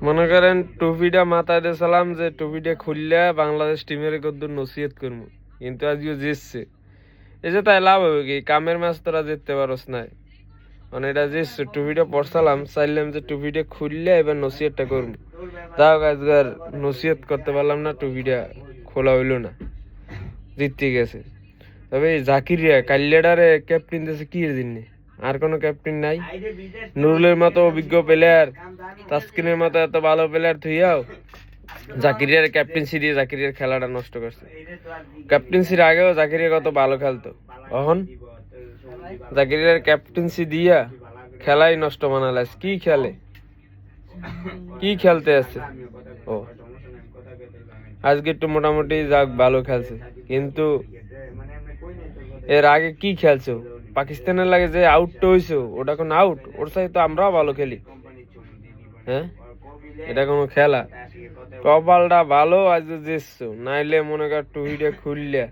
মনে করেন টুপিটা মাথায় দিয়েছিলাম যে টুপিটা খুললে বাংলাদেশ টিমের কদ্দুর নসিহত করবো, কিন্তু আজকে জিতছে। এই যে তাই লাভ হবে কি, কামের ম্যাচ তোরা জিততে পারস না। মানে এটা যে টুপিটা পড়ছিলাম, চাইলাম যে টুপিটা খুললে এবার নসিহতটা করবো। যাও আজকে আর নসিহত করতে পারলাম না, টুপিটা খোলা হইলো না, জিততে গেছে। তবে জাকিরিয়া কাল্যাডারে ক্যাপ্টেন দিয়েছে কি এর জন্য? আর কোনো ক্যাপ্টেন নাই? নুরুলের মতো অভিজ্ঞ প্লেয়ার, তাসকিনের মতো এত ভালো প্লেয়ার থুইয়াও জাকিরিয়ার ক্যাপ্টেন্সি দিয়ে জাকিরিয়ার খেলাটা নষ্ট করছে। ক্যাপ্টেন্সির আগেও জাকিরিয়া কত ভালো খেলতো, এখন জাকিরিয়ার ক্যাপ্টেন্সি দিয়া খেলাই নষ্ট বানালাস। কি খেলে, কি খেলতে আছে ও? আজকে একটু মোটামুটি যাক ভালো খেলছে, কিন্তু এর আগে কি খেলছো? পাকিস্তানের লাগে যে আউটটা হইছো, ওটা কোন আউট? ওর সাথে তো আমরাও ভালো খেলি। হ্যাঁ, এটা কোনো খেলা? কপালটা ভালো আজ জিতছো, নাইলে মনে কর টুইটা খুললে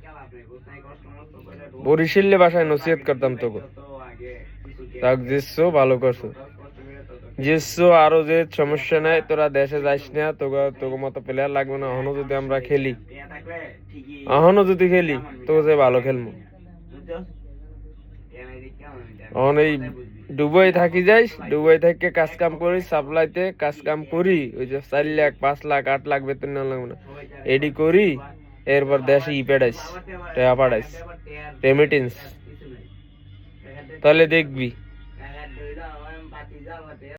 বরিশালে বাসায় নসিহত করতাম তোকে। তাক জিতছো, ভালো করছো, জিতছো, আরো যে সমস্যা নাই, তোরা দেশে যাইস না, তোকে মতো প্লেয়ার লাগবে না। এখনো যদি আমরা খেলি, এখনো যদি খেলি তোকে যে ভালো খেলবো। এখন এই দুবাই থাকি যাইস, দুবাই থেকে কাজ কাম করি, সাপ্লাইতে কাজ কাম করি, ওই যে 4 লাখ 5 লাখ 8 লাখ বেতন নেওয়া লাগবে না, এডি করি। এরপর দেশে পাঠাইস, টাকা পাঠাইস, রেমিটেন্স, তাহলে দেখবি